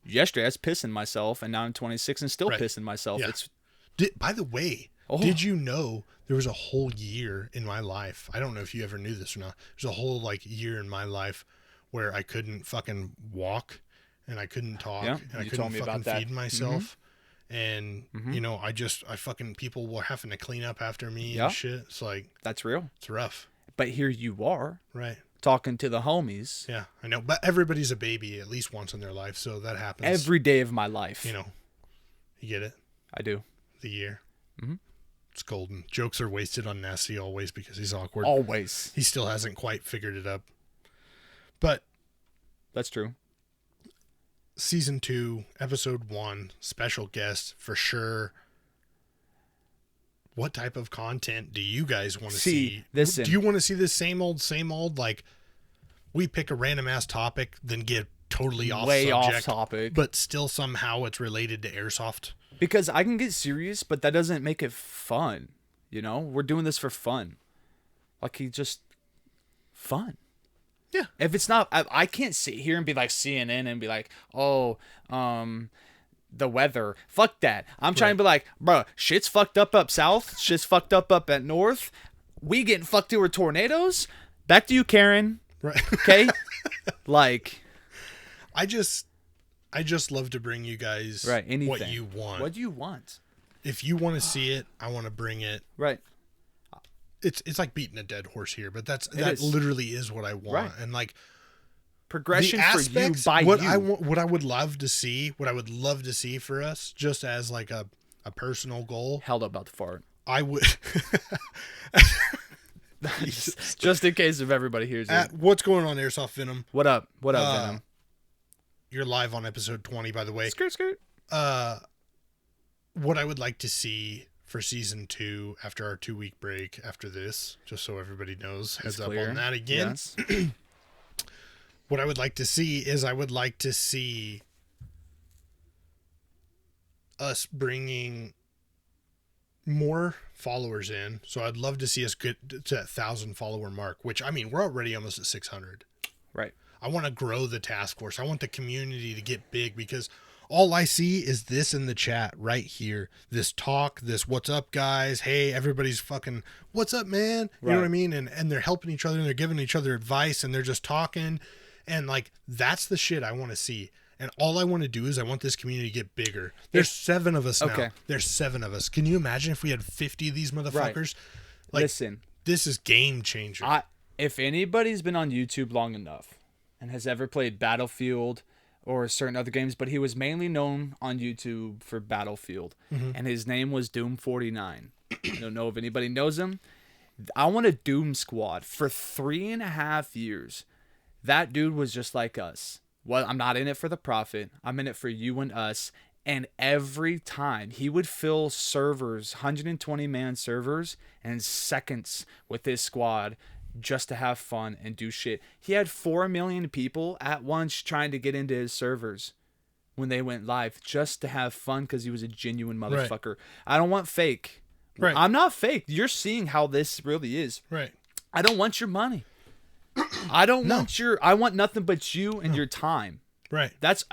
yesterday I was pissing myself, and now I'm 26 and still pissing myself. Yeah. By the way, did you know there was a whole year in my life? I don't know if you ever knew this or not. There's a whole year in my life where I couldn't fucking walk and I couldn't talk and I couldn't fucking feed myself. Mm-hmm. And, I fucking, people were having to clean up after me and shit. It's like, that's real. It's rough. But here you are. Right. Talking to the homies. Yeah, I know. But everybody's a baby at least once in their life. So that happens. Every day of my life. You get it? I do. The year. Mm-hmm. It's golden. Jokes are wasted on Nasty always because he's awkward. Always. He still hasn't quite figured it up. But. That's true. Season 2, episode 1, special guest for sure. What type of content do you guys want to see? Listen. Do you want to see this same old, like we pick a random ass topic, then get totally off topic, but still somehow it's related to Airsoft? Because I can get serious, but that doesn't make it fun. We're doing this for fun. Like, fun. Yeah. If it's not, I can't sit here and be like CNN and be like, the weather. Fuck that. I'm trying to be like, bro, shit's fucked up south. Shit's fucked up at north. We getting fucked over tornadoes. Back to you, Karen. Right. Okay. Like, I just love to bring you guys anything. What you want. What do you want? If you want to see it, I want to bring it. Right. It's like beating a dead horse here, but that literally is what I want. Right. And like progression for you by you. What I would love to see for us, just as like a personal goal. Held up about to fart. I would just in case if everybody hears it. What's going on, Airsoft Venom? What up, Venom? You're live on episode 20, by the way. Skirt. What I would like to see for season 2 after our 2-week break after this, just so everybody knows, heads up on that again. Yes. What I would like to see is us bringing more followers in. So I'd love to see us get to that 1,000 follower mark, which, I mean, we're already almost at 600. Right. I want to grow the task force. I want the community to get big because all I see is this in the chat right here. This talk, this what's up, guys. Hey, everybody's fucking, what's up, man? You know what I mean? And they're helping each other and they're giving each other advice and they're just talking. And like, that's the shit I want to see. And all I want to do is I want this community to get bigger. There's 7 of us now. Okay. There's 7 of us. Can you imagine if we had 50 of these motherfuckers? Right. Like, listen, this is game changer. If anybody's been on YouTube long enough and has ever played Battlefield or certain other games, but he was mainly known on YouTube for Battlefield, and his name was Doom49. I don't know if anybody knows him. I want a Doom squad. For 3.5 years, that dude was just like us. Well, I'm not in it for the profit. I'm in it for you and us. And every time he would fill servers, 120-man servers, in seconds with his squad just to have fun and do shit. He had 4 million people at once trying to get into his servers when they went live just to have fun because he was a genuine motherfucker. Right. I don't want fake. Right. I'm not fake. You're seeing how this really is. Right. I don't want your money. I don't want I want nothing but you and your time. Right. That's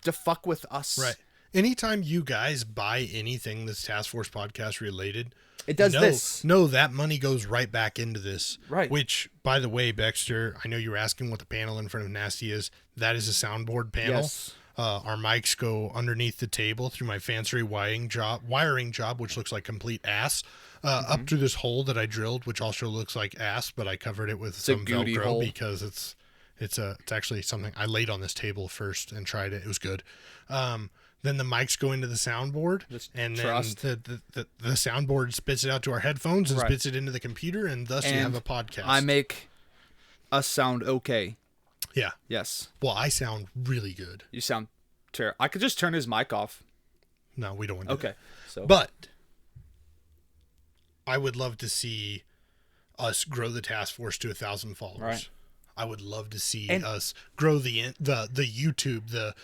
to fuck with us. Right. Anytime you guys buy anything that's Task Force Podcast related, It does this. No, that money goes right back into this. Right. Which, by the way, Baxter, I know you were asking what the panel in front of Nasty is. That is a soundboard panel. Yes. Our mics go underneath the table through my fancy wiring job, which looks like complete ass, up through this hole that I drilled, which also looks like ass, but I covered it with some Velcro hole. Because it's actually something I laid on this table first and tried it. It was good. Then the mics go into the soundboard, and then the soundboard spits it out to our headphones and spits it into the computer, and thus you have a podcast. I make us sound okay. Yeah. Yes. Well, I sound really good. You sound terrible. I could just turn his mic off. No, we don't want to do that. So. But I would love to see us grow the task force to 1,000 followers. Right. I would love to see us grow the YouTube,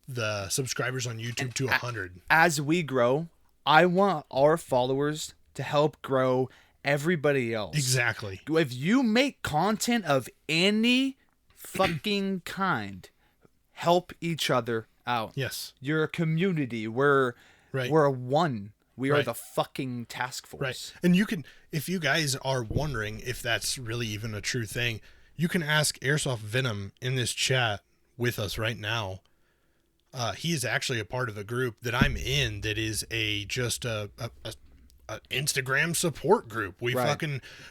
the subscribers on YouTube to 100. As we grow, I want our followers to help grow everybody else. Exactly. If you make content of any fucking kind, help each other out. Yes. You're a community. We're one. We are the fucking task force. Right. And you can, if you guys are wondering if that's really even a true thing, you can ask Airsoft Venom in this chat with us right now. He is actually a part of a group that I'm in that is just a Instagram support group. We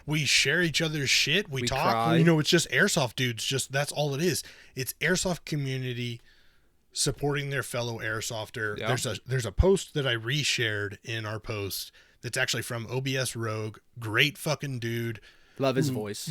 we share each other's shit. We talk. Cry. It's just Airsoft dudes. That's all it is. It's Airsoft community supporting their fellow Airsofter. Yeah. There's a post that I reshared in our post that's actually from OBS Rogue. Great fucking dude. Love his voice.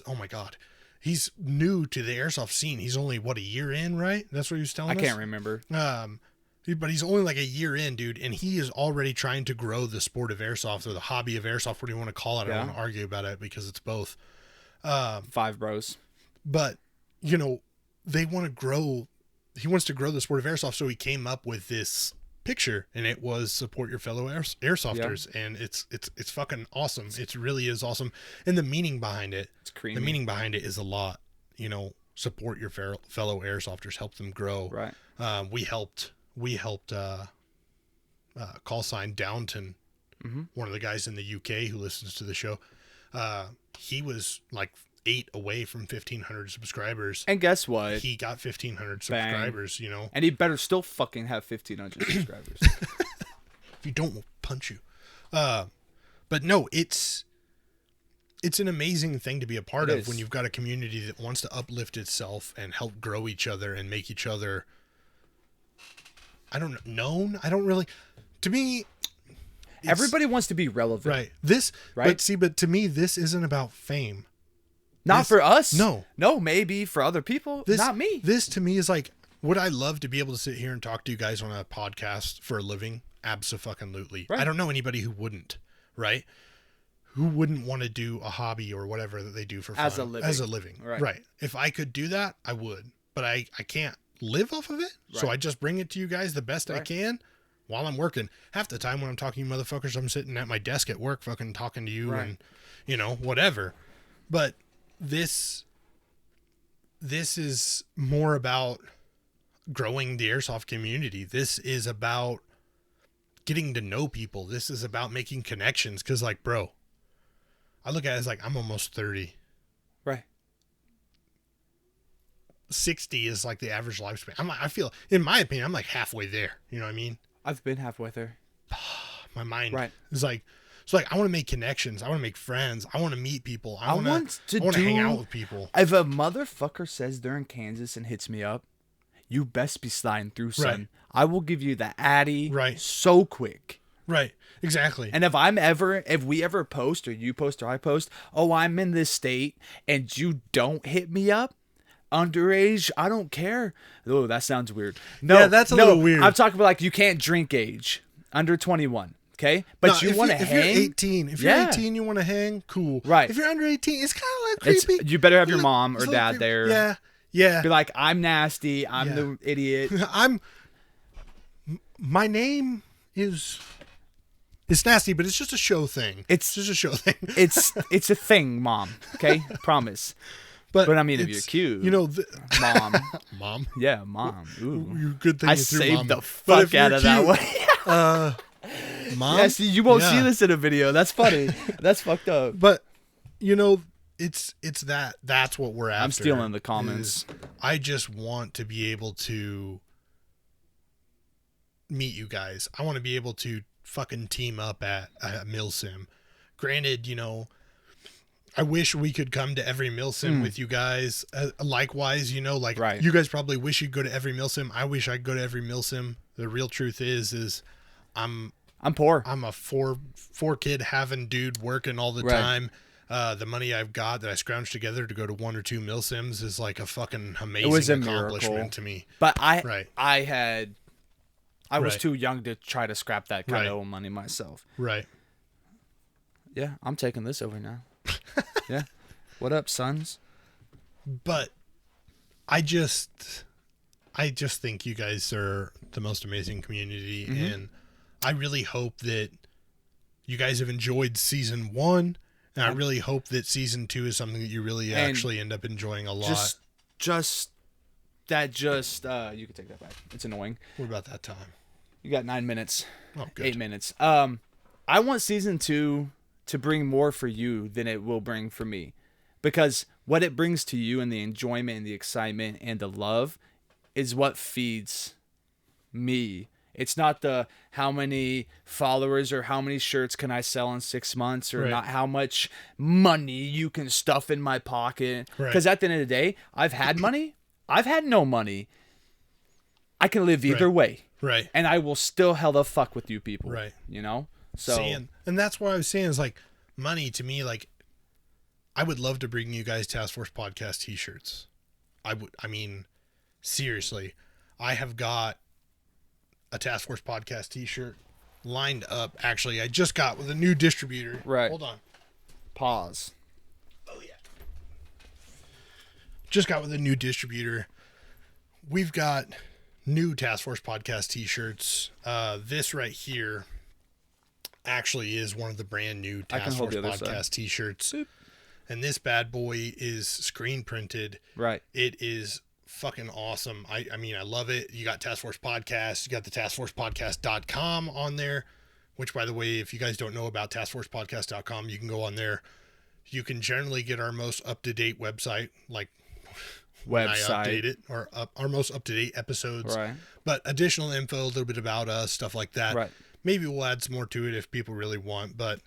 Oh my God. He's new to the Airsoft scene. He's only, a year in, right? That's what he was telling us? I can't remember. But he's only like a year in, dude, and he is already trying to grow the sport of Airsoft, or the hobby of Airsoft, what do you want to call it? I don't want to argue about it because it's both. Five bros. But, they want to grow. He wants to grow the sport of Airsoft, so he came up with this picture, and it was support your fellow Airsofters, and it's fucking awesome. It really is awesome. And the meaning behind it, it's creamy. The meaning behind it is a lot. Support your fellow Airsofters, help them grow. Right. We helped call sign Downton, one of the guys in the UK who listens to the show. He was like 8 away from 1,500 subscribers. And guess what? He got 1,500 subscribers, And he better still fucking have 1,500 subscribers. If you don't, we'll punch you. But no, it's an amazing thing to be a part of when you've got a community that wants to uplift itself and help grow each other and make each other, known. I don't really, to me, everybody wants to be relevant. Right. But to me, this isn't about fame. Not for us. No, maybe for other people. Not me. This to me is like, would I love to be able to sit here and talk to you guys on a podcast for a living? Abso-fucking-lutely. Right. I don't know anybody who wouldn't, right? Who wouldn't want to do a hobby or whatever that they do for fun. As a living. Right. If I could do that, I would. But I can't live off of it. Right. So I just bring it to you guys the best I can while I'm working. Half the time when I'm talking to you motherfuckers, I'm sitting at my desk at work fucking talking to you and, whatever. But this is more about growing the Airsoft community. This is about getting to know people. This is about making connections. Cause like, bro, I look at it as like, I'm almost 30. Right. 60 is like the average lifespan. I feel, in my opinion, I'm like halfway there. You know what I mean? I've been halfway there. My mind is like, it's like, I want to make connections. I want to make friends. I want to meet people. I want to hang out with people. If a motherfucker says they're in Kansas and hits me up, you best be sliding through, son. Right. I will give you the Addy so quick. Right. Exactly. And if we ever post or you post or I post, I'm in this state and you don't hit me up, underage, I don't care. Oh, that sounds weird. No, that's a little weird. I'm talking about like you can't drink age, under 21. Okay, but you want to hang. If you're 18, you want to hang. Cool. Right. If you're under 18, it's kind of like creepy. You better have your mom or dad there. Yeah. Yeah. Be like, I'm nasty. I'm the idiot. My name is. It's nasty, but it's just a show thing. It's just a show thing. it's a thing, mom. Okay, promise. But I mean, if you're cute, mom. Mom. Yeah, mom. Ooh. Good thing I saved the fuck out of that one. Mom? Yeah, see, you won't see this in a video. That's funny. That's fucked up. But, it's that's what we're after. I'm stealing the comments. I just want to be able to meet you guys. I want to be able to fucking team up at MilSim. Granted, I wish we could come to every MilSim with you guys. Likewise, right. You guys probably wish you'd go to every MilSim. I wish I'd go to every MilSim. The real truth is I'm poor. I'm a four kid having dude working all the time. The money I've got that I scrounged together to go to 1 or 2 MilSims is like a fucking amazing accomplishment to me. But I was too young to try to scrap that kind of money myself. Right. Yeah, I'm taking this over now. Yeah. What up, sons? But I just think you guys are the most amazing community, and I really hope that you guys have enjoyed season 1, and I really hope that season 2 is something that you really actually end up enjoying a lot. You can take that back. It's annoying. What about that time? You got 9 minutes. Oh, good. 8 minutes. I want season 2 to bring more for you than it will bring for me, because what it brings to you and the enjoyment and the excitement and the love is what feeds me. It's not the how many followers or how many shirts can I sell in 6 months, or not how much money you can stuff in my pocket. Because at the end of the day, I've had money. I've had no money. I can live either way. Right. And I will still hella fuck with you people. Right. So, and that's what I was saying is like money to me, like I would love to bring you guys Task Force Podcast t-shirts. Seriously, I have got a Task Force Podcast t-shirt lined up. Actually, I just got with a new distributor. Right. Hold on. Pause. Oh yeah. Just got with a new distributor. We've got new Task Force Podcast t-shirts. This right here actually is one of the brand new Task Force Podcast t-shirts. Boop. And this bad boy is screen printed. Right. It is fucking awesome. I love it. You got Task Force Podcast. You got the taskforcepodcast.com on there, which, by the way, if you guys don't know about taskforcepodcast.com, you can go on there. You can generally get our most up-to-date website, like when I update it, or our most up-to-date episodes. Right. But additional info, a little bit about us, stuff like that. Right. Maybe we'll add some more to it if people really want. But,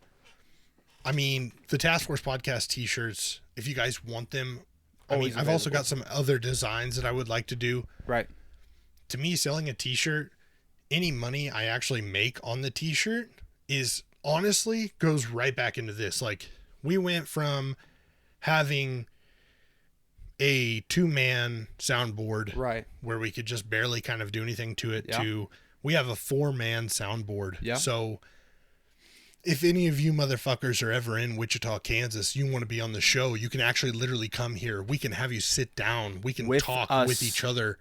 the Task Force Podcast t-shirts, if you guys want them, I've also got some other designs that I would like to do. Right. To me, selling a t-shirt, any money I actually make on the t-shirt is honestly goes right back into this. Like, we went from having a 2-man soundboard, right, where we could just barely kind of do anything to it, to we have a 4-man soundboard. Yeah. So if any of you motherfuckers are ever in Wichita, Kansas, you want to be on the show, you can actually literally come here. We can have you sit down. We can talk with each other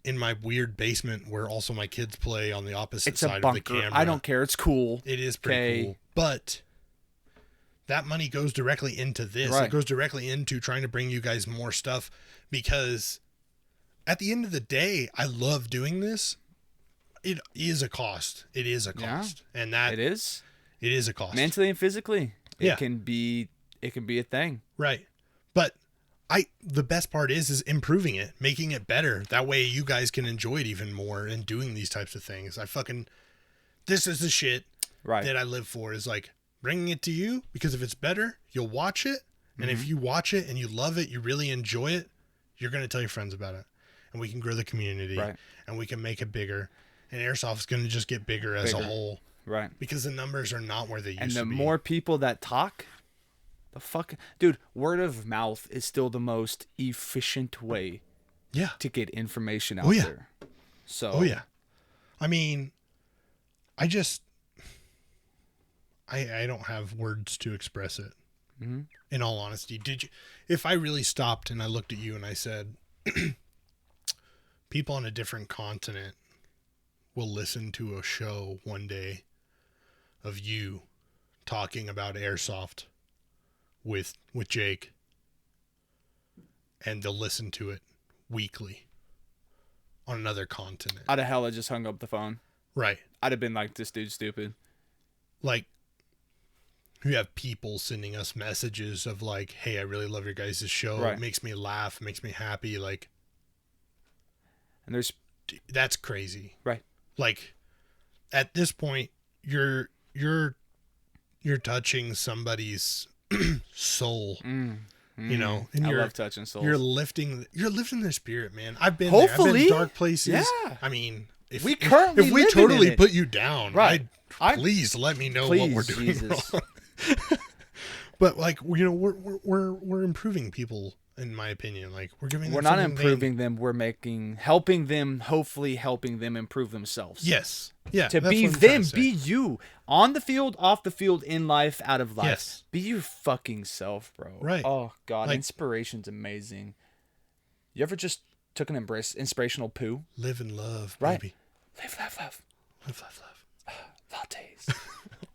in my weird basement where also my kids play on the opposite side of the camera. I don't care. It's cool. It is pretty cool. But that money goes directly into this. Right. It goes directly into trying to bring you guys more stuff, because at the end of the day, I love doing this. It is a cost. It is a cost. Yeah, and that it is a cost. Mentally and physically. Yeah. It can be a thing. Right. But the best part is improving it, making it better. That way you guys can enjoy it even more and doing these types of things. This is the shit that I live for, is like bringing it to you, because if it's better, you'll watch it. And if you watch it and you love it, you really enjoy it, you're going to tell your friends about it. And we can grow the community, and we can make it bigger. And Airsoft is going to just get bigger as a whole. Right. Because the numbers are not where they used to be. And the more people that talk, dude, word of mouth is still the most efficient way to get information out there. So. Oh, yeah. I don't have words to express it. Mm-hmm. In all honesty, if I really stopped and I looked at you and I said, people on a different continent will listen to a show one day of you talking about Airsoft with Jake, and they'll listen to it weekly on another continent. I'd have hella just hung up the phone. Right. I'd have been like, this dude's stupid. Like, we have people sending us messages of like, hey, I really love your guys' show. Right. It makes me laugh, makes me happy. Like, and that's crazy. Right. Like, at this point, you're touching somebody's soul. You know, and I love touching souls. You're lifting their spirit, man. I've been Hopefully. there. I've been in dark places. Yeah. I mean, if we totally put you down, right? Please let me know what we're doing wrong. But like, you know, we're improving people, in my opinion. Like, we're giving them. We're not improving them. We're helping them. Hopefully, helping them improve themselves. Yes. Yeah. To be them, be you on the field, off the field, in life, out of life. Yes. Be your fucking self, bro. Right. Oh God, like, inspiration's amazing. You ever just took an inspirational poo? Live and love, right. baby. Live, laugh, love. Live, laugh, love. Lattes. I'm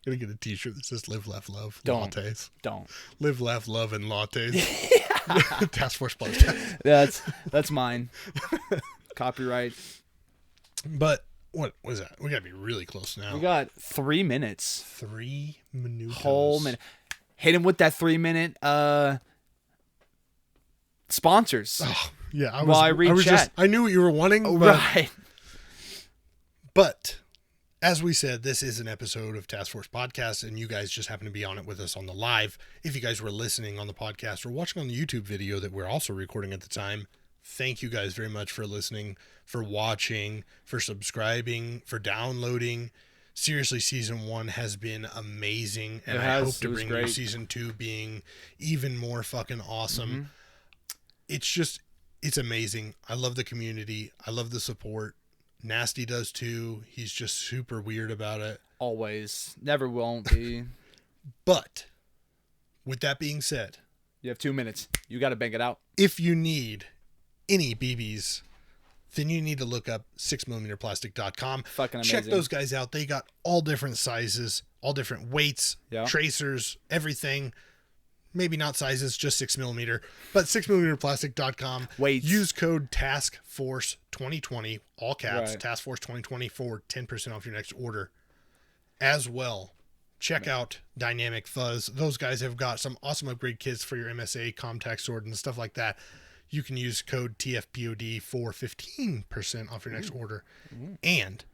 gonna get a T-shirt that says "Live, laugh, love." Don't. Lattes. Don't. Live, laugh, love, and lattes. Task Force podcast. That's mine. Copyright. But what was that? We gotta be really close now. We got 3 minutes. 3 minutes. Whole minute. Hit him with that 3-minute sponsors. Oh, yeah. I knew what you were wanting. Oh, but, right. But as we said, this is an episode of Task Force Podcast, and you guys just happen to be on it with us on the live. If you guys were listening on the podcast or watching on the YouTube video that we're also recording at the time, thank you guys very much for listening, for watching, for subscribing, for downloading. Seriously, season 1 has been amazing, and I hope to bring you season 2 being even more fucking awesome. Mm-hmm. It's amazing. I love the community. I love the support. Nasty does too. He's just super weird about it. Always. Never won't be. But with that being said, you have 2 minutes. You got to bang it out. If you need any BBs, then you need to look up 6mmPlastic.com. Fucking amazing. Check those guys out. They got all different sizes, all different weights, tracers, everything. Maybe not sizes, just 6mm, but 6mmPlastic.com. Weights. Use code TASKFORCE2020, all caps, TASKFORCE2020 for 10% off your next order. As well, check out Dynamic Fuzz. Those guys have got some awesome upgrade kits for your MSA, ComTacs sword, and stuff like that. You can use code TFPOD for 15% off your next order. And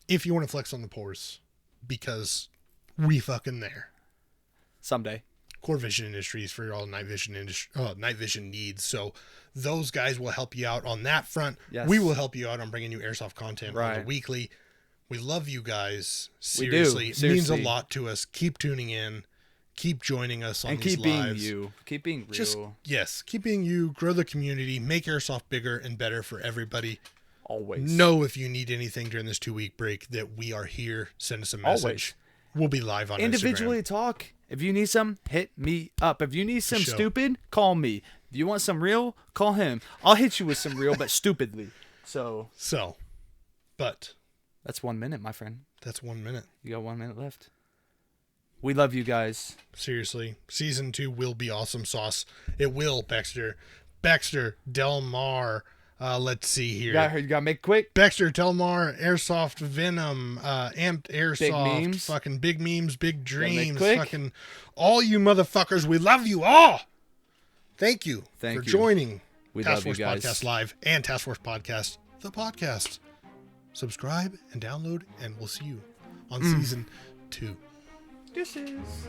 if you want to flex on the pores, because we fucking there. Someday. Core Vision Industries for all night vision needs. So those guys will help you out on that front. Yes. We will help you out on bringing you airsoft content on the weekly. We love you guys. Seriously. We do. Seriously. It means a lot to us. Keep tuning in. Keep joining us on these lives. And keep being you. Keep being real. Keep being you. Grow the community. Make airsoft bigger and better for everybody. Always. Know if you need anything during this 2-week break that we are here. Send us a message. Always. We'll be live on Individually Instagram. Talk. If you need some, hit me up. If you need some stupid, call me. If you want some real, call him. I'll hit you with some real, but stupidly. But that's 1 minute, my friend. That's 1 minute. You got 1 minute left. We love you guys. Seriously. Season 2 will be awesome sauce. It will, Baxter. Baxter, Del Mar. Let's see here. You got to make it quick. Baxter, Del Mar, Airsoft, Venom, Amped Airsoft. Big memes. Fucking big memes, big dreams. Fucking all you motherfuckers. We love you all. Thank you for joining Task Force Podcast Live and Task Force Podcast, the podcast. Subscribe and download, and we'll see you on season 2. This is...